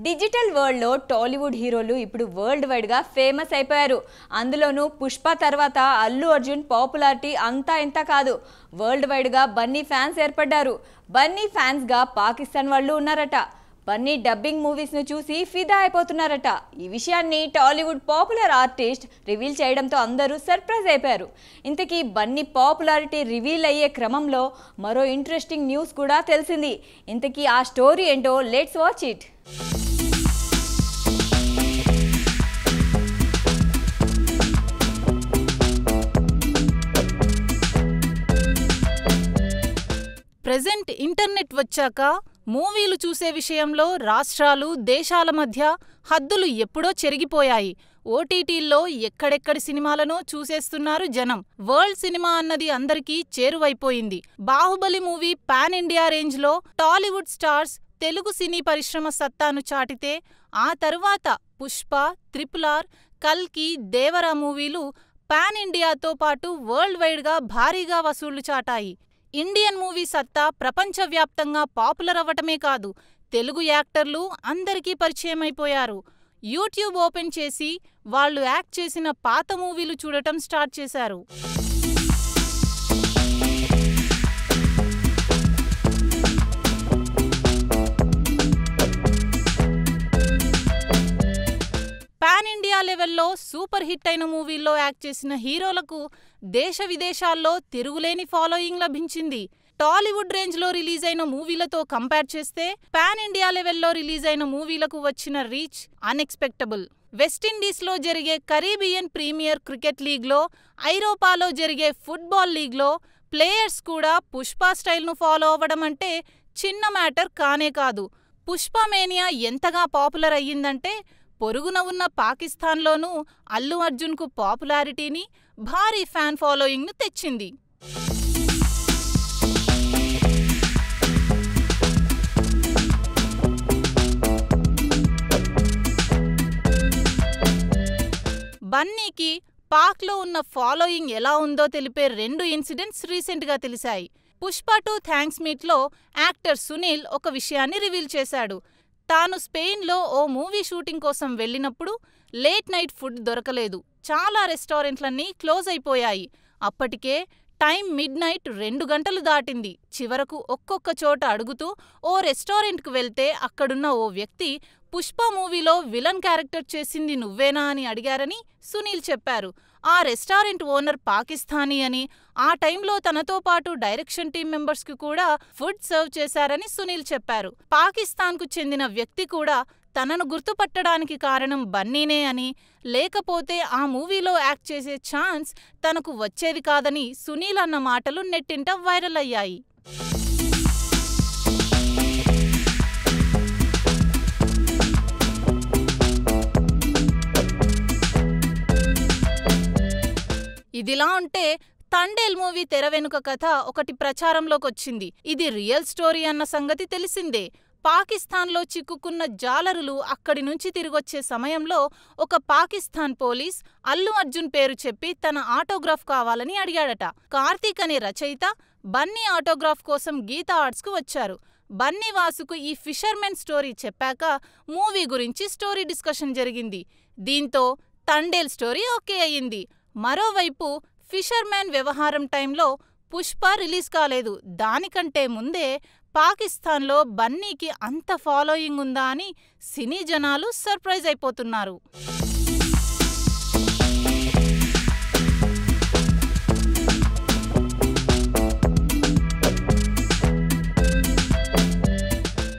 Digital వరల్డ్లో టాలీవుడ్ హీరోలు ఇప్పుడు వరల్డ్ వైడ్గా ఫేమస్ అయిపోయారు. అందులోనూ పుష్ప తర్వాత అల్లు అర్జున్ పాపులారిటీ అంతా ఇంత కాదు. వరల్డ్ వైడ్గా బన్నీ ఫ్యాన్స్ ఏర్పడ్డారు. బన్నీ ఫ్యాన్స్గా పాకిస్తాన్ వాళ్ళు ఉన్నారట. బన్నీ డబ్బింగ్ మూవీస్ను చూసి ఫిదా అయిపోతున్నారట. ఈ విషయాన్ని టాలీవుడ్ పాపులర్ ఆర్టిస్ట్ రివీల్ చేయడంతో అందరూ సర్ప్రైజ్ అయిపోయారు. ఇంతకీ బన్నీ పాపులారిటీ రివీల్ అయ్యే క్రమంలో మరో ఇంట్రెస్టింగ్ న్యూస్ కూడా తెలిసింది. ఇంతకీ ఆ స్టోరీ ఏంటో let's watch it. Present internet వచ్చాక మూవీలు చూసే విషయంలో రాష్ట్రాలు, దేశాల మధ్య హద్దులు ఎప్పుడో చెరిగిపోయాయి. ఓటీటీల్లో ఎక్కడెక్కడి సినిమాలనో చూసేస్తున్నారు జనం. వరల్డ్ సినిమా అన్నది అందరికీ చేరువైపోయింది. బాహుబలి మూవీ పాన్ ఇండియా రేంజ్లో టాలీవుడ్ స్టార్స్ తెలుగు సినీ పరిశ్రమ సత్తాను చాటితే, ఆ తరువాత పుష్ప, RRR, కల్కి, దేవరా మూవీలు పాన్ ఇండియాతో పాటు వరల్డ్ వైడ్గా భారీగా వసూళ్లు చాటాయి. ఇండియన్ మూవీ సత్తా ప్రపంచవ్యాప్తంగా పాపులర్ అవ్వటమే కాదు, తెలుగు యాక్టర్లు అందరికీ పరిచయమైపోయారు. యూట్యూబ్ ఓపెన్ చేసి వాళ్ళు యాక్ట్ చేసిన పాత మూవీలు చూడటం స్టార్ట్ చేశారు. పాన్ ఇండియా లెవెల్లో సూపర్ హిట్ అయిన మూవీల్లో యాక్ట్ చేసిన హీరోలకు దేశ విదేశాల్లో తిరుగులేని ఫాలోయింగ్ లభించింది. టాలీవుడ్ రేంజ్లో రిలీజ్ అయిన మూవీలతో కంపేర్ చేస్తే పాన్ ఇండియా లెవెల్లో రిలీజ్ అయిన మూవీలకు వచ్చిన రీచ్ అన్ఎక్స్పెక్టబుల్. వెస్టిండీస్లో జరిగే కరీబియన్ ప్రీమియర్ క్రికెట్ లీగ్లో, ఐరోపాలో జరిగే ఫుట్బాల్ లీగ్లో ప్లేయర్స్ కూడా పుష్ప స్టైల్ను ఫాలో అవ్వడం అంటే చిన్న మ్యాటర్ కానే కాదు. పుష్ప మేనియా ఎంతగా పాపులర్ అయ్యిందంటే పొరుగున ఉన్న పాకిస్తాన్లోనూ అల్లు అర్జున్కు పాపులారిటీని, భారీ ఫ్యాన్ ఫాలోయింగ్ను తెచ్చింది. బన్నీకి పాక్లో ఉన్న ఫాలోయింగ్ ఎలా ఉందో తెలిపే 2 ఇన్సిడెంట్స్ రీసెంట్గా తెలిశాయి. పుష్ప 2 థ్యాంక్స్ మీట్లో యాక్టర్ సునీల్ ఒక విషయాన్ని రివీల్ చేశాడు. తాను స్పెయిన్లో ఓ మూవీ షూటింగ్ కోసం వెళ్ళినప్పుడు లేట్ నైట్ ఫుడ్ దొరకలేదు. చాలా రెస్టారెంట్లన్నీ క్లోజ్ అయిపోయాయి. అప్పటికే టైం మిడ్ నైట్ 2 గంటలు దాటింది. చివరకు ఒక్కొక్క చోట అడుగుతూ ఓ రెస్టారెంట్కు వెళ్తే అక్కడున్న ఓ వ్యక్తి పుష్ప మూవీలో విలన్ క్యారెక్టర్ చేసింది నువ్వేనా అని అడిగారని సునీల్ చెప్పారు. ఆ రెస్టారెంట్ ఓనర్ పాకిస్తానీ అని, ఆ టైంలో తనతో పాటు డైరెక్షన్ టీం మెంబర్స్కి కూడా ఫుడ్ సర్వ్ చేశారని సునీల్ చెప్పారు. పాకిస్తాన్కు చెందిన వ్యక్తి కూడా తనను గుర్తుపట్టడానికి కారణం బన్నీనే అని, లేకపోతే ఆ మూవీలో యాక్ట్ చేసే ఛాన్స్ తనకు వచ్చేది కాదని సునీల్ అన్న మాటలు నెట్టింట వైరల్ అయ్యాయి. ఇదిలా ఉంటే తండేల్ మూవీ తెర వెనుక కథ ఒకటి ప్రచారంలోకొచ్చింది. ఇది రియల్ స్టోరీ అన్న సంగతి తెలిసిందే. పాకిస్తాన్లో చిక్కుకున్న జాలరులు అక్కడి నుంచి తిరిగొచ్చే సమయంలో ఒక పాకిస్తాన్ పోలీస్ అల్లు అర్జున్ పేరు చెప్పి తన ఆటోగ్రాఫ్ కావాలని అడిగాడట. కార్తీక్ అనే రచయిత బన్నీ ఆటోగ్రాఫ్ కోసం గీతా ఆర్ట్స్కు వచ్చారు. బన్నీ వాసుకు ఈ ఫిషర్మెన్ స్టోరీ చెప్పాక మూవీ గురించి స్టోరీ డిస్కషన్ జరిగింది. దీంతో తండేల్ స్టోరీ ఓకే అయ్యింది. మరోవైపు ఫిషర్మ్యాన్ వ్యవహారం టైంలో పుష్ప రిలీజ్ కాలేదు. దానికంటే ముందే పాకిస్తాన్లో బన్నీకి అంత ఫాలోయింగ్ ఉందా అని సినీ జనాలు సర్ప్రైజ్ అయిపోతున్నారు.